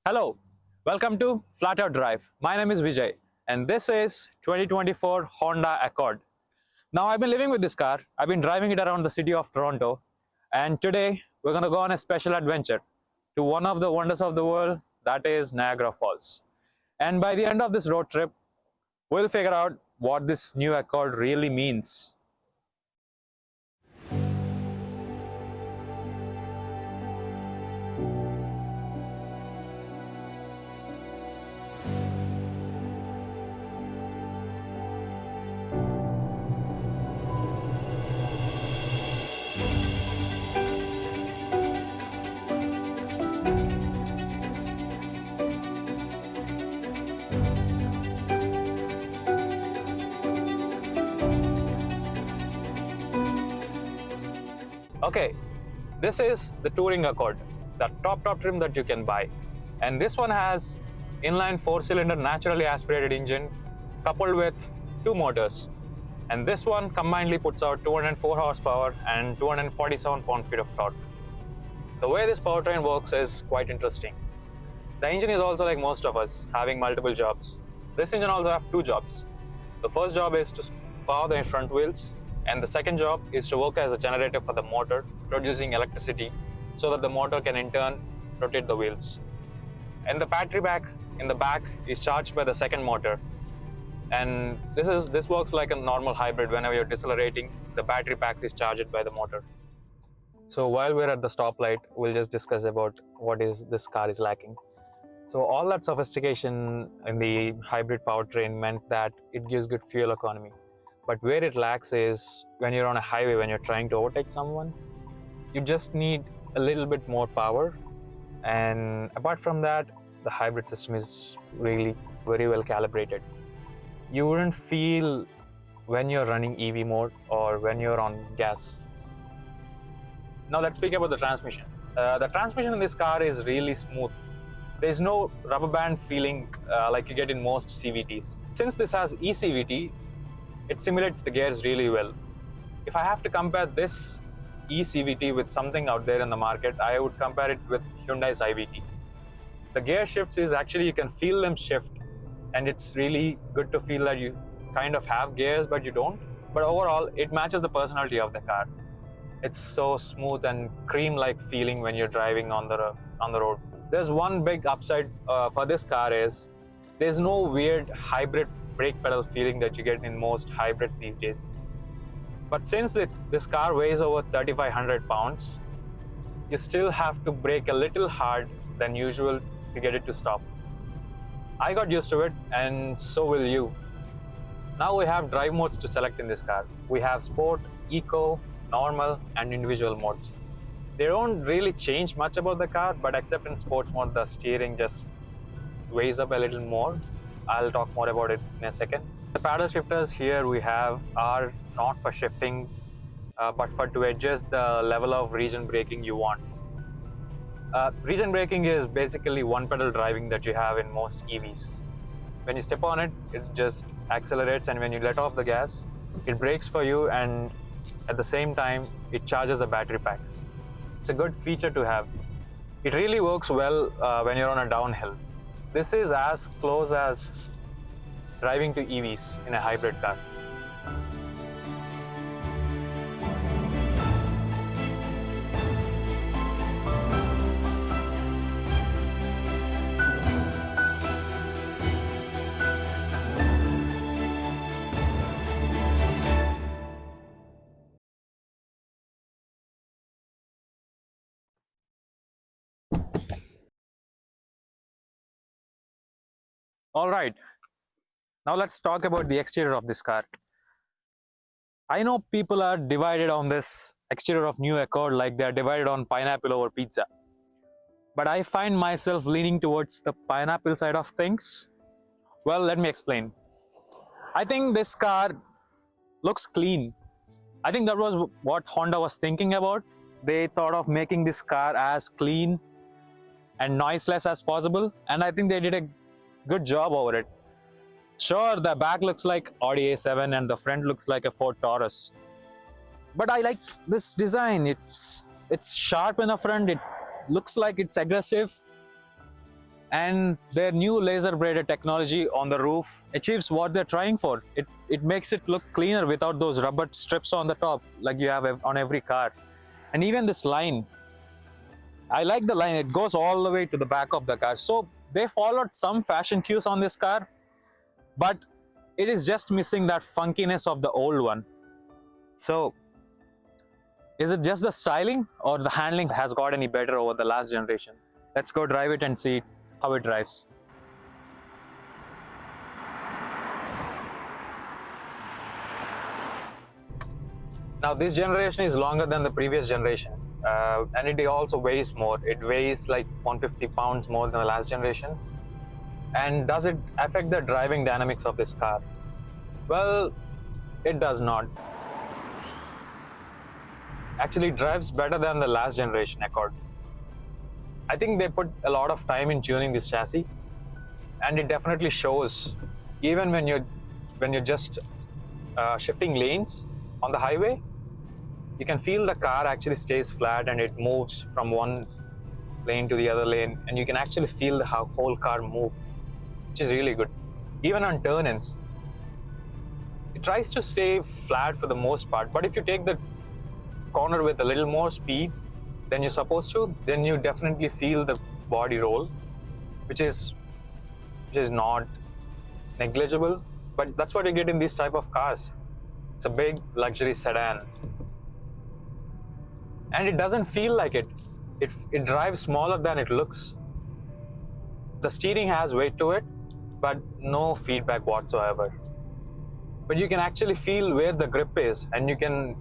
Hello, welcome to Flat Out Drive. My name is Vijay and this is 2024 Honda Accord. Now I've been living with this car. I've been driving it around the city of Toronto, and today we're going to go on a special adventure to one of the wonders of the world, that is Niagara Falls. And by the end of this road trip, we'll figure out what this new Accord really means. Okay, this is the Touring Accord, the top trim that you can buy. And this one has inline 4-cylinder naturally aspirated engine coupled with two motors. And this one combinedly puts out 204 horsepower and 247 pound-feet of torque. The way this powertrain works is quite interesting. The engine is also like most of us, having multiple jobs. This engine also has two jobs. The first job is to power the front wheels, and the second job is to work as a generator for the motor, producing electricity so that the motor can in turn rotate the wheels. And the battery pack in the back is charged by the second motor. And this works like a normal hybrid. Whenever you're decelerating, the battery pack is charged by the motor. So while we're at the stoplight, we'll just discuss about what is this car is lacking. So all that sophistication in the hybrid powertrain meant that it gives good fuel economy. But where it lacks is when you're on a highway, when you're trying to overtake someone, you just need a little bit more power. And apart from that, the hybrid system is really very well calibrated. You wouldn't feel when you're running EV mode or when you're on gas. Now let's speak about the transmission. The transmission in this car is really smooth. There's no rubber band feeling like you get in most CVTs. Since this has eCVT, it simulates the gears really well. If I have to compare this eCVT with something out there in the market, I would compare it with Hyundai's iVT. The gear shifts is actually, you can feel them shift, and it's really good to feel that you kind of have gears but you don't. But overall, it matches the personality of the car. It's so smooth and cream-like feeling when you're driving on the road. There's one big upside for this car is there's no weird hybrid brake pedal feeling that you get in most hybrids these days. But since this car weighs over 3,500 pounds, you still have to brake a little hard than usual to get it to stop. I got used to it, and so will you. Now we have drive modes to select in this car. We have Sport, Eco, Normal, and Individual modes. They don't really change much about the car, but except in Sports mode, the steering just weighs up a little more. I'll talk more about it in a second. The paddle shifters here we have are not for shifting, but to adjust the level of region braking you want. Region braking is basically one pedal driving that you have in most EVs. When you step on it, it just accelerates, and when you let off the gas, it brakes for you, and at the same time, it charges the battery pack. It's a good feature to have. It really works well when you're on a downhill. This is as close as driving to EVs in a hybrid car. All right, now let's talk about the exterior of this car. I know people are divided on this exterior of new Accord like they are divided on pineapple over pizza. But I find myself leaning towards the pineapple side of things. Well, let me explain. I think this car looks clean. I think that was what Honda was thinking about. They thought of making this car as clean and noiseless as possible, and I think they did a good job over it. Sure, the back looks like Audi A7 and the front looks like a Ford Taurus. But I like this design. It's sharp in the front, it looks like it's aggressive. And their new laser braided technology on the roof achieves what they're trying for. It makes it look cleaner without those rubber strips on the top like you have on every car. And even this line, I like the line, it goes all the way to the back of the car. So they followed some fashion cues on this car, but it is just missing that funkiness of the old one. So is it just the styling or the handling has got any better over the last generation? Let's go drive it and see how it drives. Now this generation is longer than the previous generation, and it also weighs more. It weighs like 150 pounds more than the last generation. And does it affect the driving dynamics of this car? Well, it does not. Actually, it drives better than the last generation Accord. I think they put a lot of time in tuning this chassis, and it definitely shows. Even when you're just shifting lanes on the highway, you can feel the car actually stays flat and it moves from one lane to the other lane, and you can actually feel the whole car move, which is really good. Even on turn-ins, it tries to stay flat for the most part, but if you take the corner with a little more speed than you're supposed to, then you definitely feel the body roll, which is not negligible, but that's what you get in these type of cars. It's a big luxury sedan, and it doesn't feel like it. It drives smaller than it looks. The steering has weight to it, but no feedback whatsoever. But you can actually feel where the grip is, and you can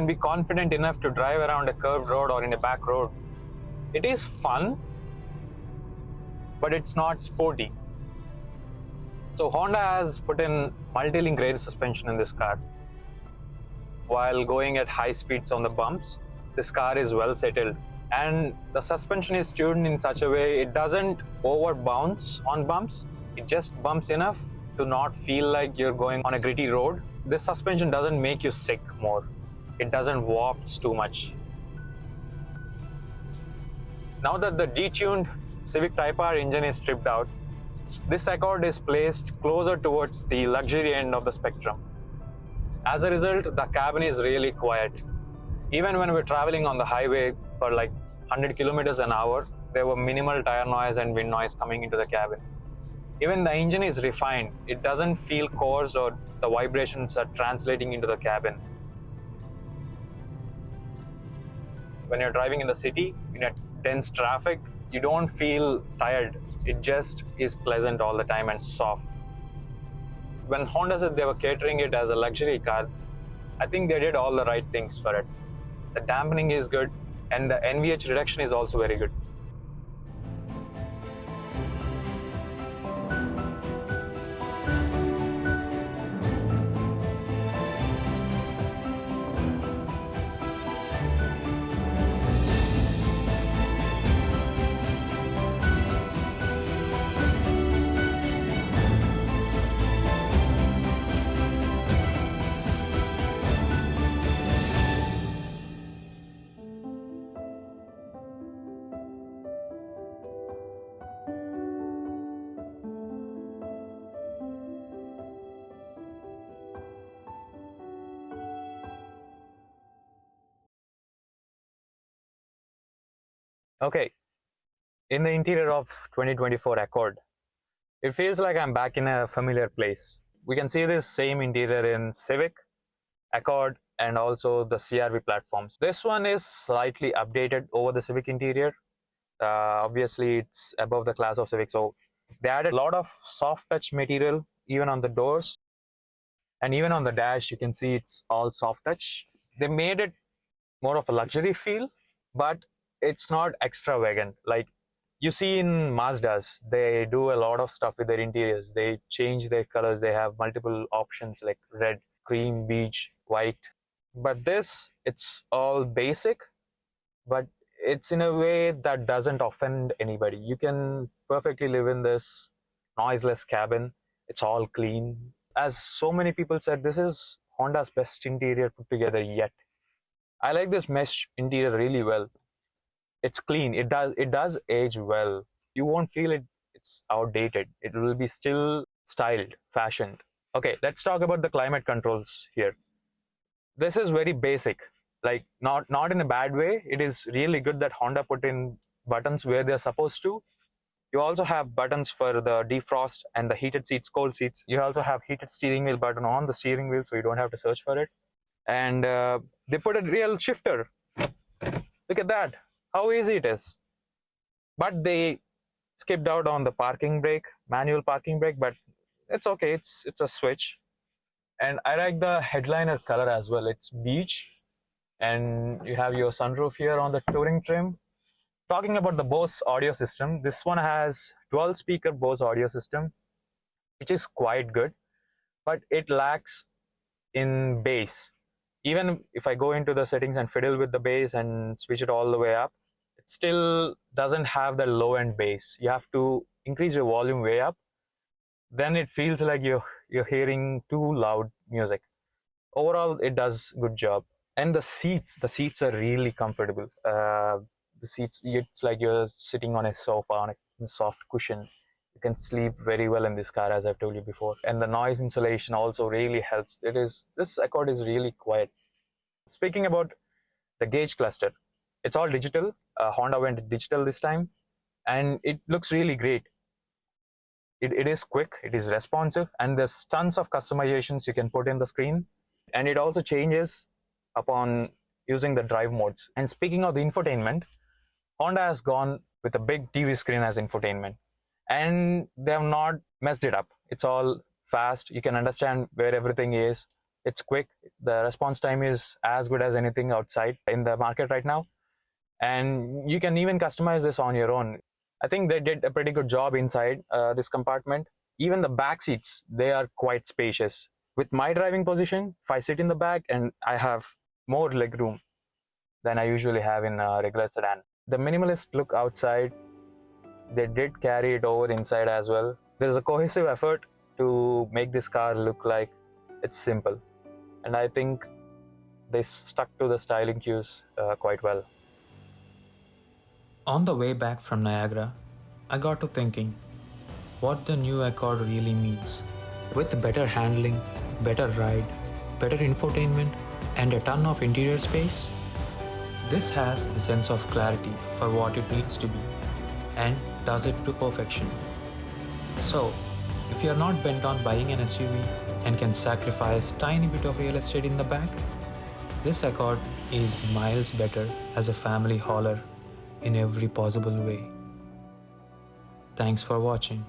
be confident enough to drive around a curved road or in a back road. It is fun, but it's not sporty. So Honda has put in multi-link rail suspension in this car. While going at high speeds on the bumps, this car is well settled, and the suspension is tuned in such a way it doesn't over bounce on bumps. It just bumps enough to not feel like you're going on a gritty road. This suspension doesn't make you sick more. It doesn't waft too much. Now that the detuned Civic Type R engine is stripped out, this Accord is placed closer towards the luxury end of the spectrum. As a result, the cabin is really quiet. Even when we're traveling on the highway for like 100 kilometers an hour, there were minimal tire noise and wind noise coming into the cabin. Even the engine is refined. It doesn't feel coarse or the vibrations are translating into the cabin. When you're driving in the city, in a dense traffic, you don't feel tired. It just is pleasant all the time and soft. When Honda said they were catering it as a luxury car, I think they did all the right things for it. The dampening is good, and the NVH reduction is also very good. Okay, in the interior of 2024 Accord, it feels like I'm back in a familiar place. We can see this same interior in Civic, Accord, and also the CR-V platforms. This one is slightly updated over the Civic interior. Obviously, it's above the class of Civic, so they added a lot of soft touch material even on the doors, and even on the dash you can see it's all soft touch. They made it more of a luxury feel, but it's not extravagant like you see in Mazdas. They do a lot of stuff with their interiors. They change their colors. They have multiple options like red, cream, beige, white. But this, it's all basic, but it's in a way that doesn't offend anybody. You can perfectly live in this noiseless cabin. It's all clean. As so many people said, this is Honda's best interior put together yet. I like this mesh interior really well. It's clean. It does age well. You won't feel it's outdated. It will be still styled, fashioned. Okay, let's talk about the climate controls here. This is very basic, like not in a bad way. It is really good that Honda put in buttons where they're supposed to. You also have buttons for the defrost and the heated seats, cold seats. You also have heated steering wheel button on the steering wheel, so you don't have to search for it. And they put a real shifter. Look at that, how easy it is. But they skipped out on the parking brake, manual parking brake, but it's okay. It's a switch. And I like the headliner color as well. It's beige, and you have your sunroof here on the touring trim. Talking about the Bose audio system, this one has 12 speaker Bose audio system, which is quite good, but it lacks in bass. Even if I go into the settings and fiddle with the bass and switch it all the way up, it still doesn't have the low end bass. You have to increase your volume way up. Then it feels like you're hearing too loud music. Overall, it does good job. And the seats are really comfortable. The seats, it's like you're sitting on a sofa on a soft cushion. You can sleep very well in this car, as I've told you before. And the noise insulation also really helps. This Accord is really quiet. Speaking about the gauge cluster, it's all digital. Honda went digital this time, and it looks really great. It is quick, it is responsive, and there's tons of customizations you can put in the screen. And it also changes upon using the drive modes. And speaking of the infotainment, Honda has gone with a big TV screen as infotainment, and they have not messed it up. It's all fast. You can understand where everything is. It's quick. The response time is as good as anything outside in the market right now. And you can even customize this on your own. I think they did a pretty good job inside this compartment. Even the back seats, they are quite spacious. With my driving position, if I sit in the back, and I have more leg room than I usually have in a regular sedan. The minimalist look outside, they did carry it over inside as well. There's a cohesive effort to make this car look like it's simple. And I think they stuck to the styling cues quite well. On the way back from Niagara, I got to thinking what the new Accord really means. With better handling, better ride, better infotainment, and a ton of interior space, this has a sense of clarity for what it needs to be, and does it to perfection. So, if you're not bent on buying an SUV and can sacrifice tiny bit of real estate in the back, this Accord is miles better as a family hauler in every possible way. Thanks for watching.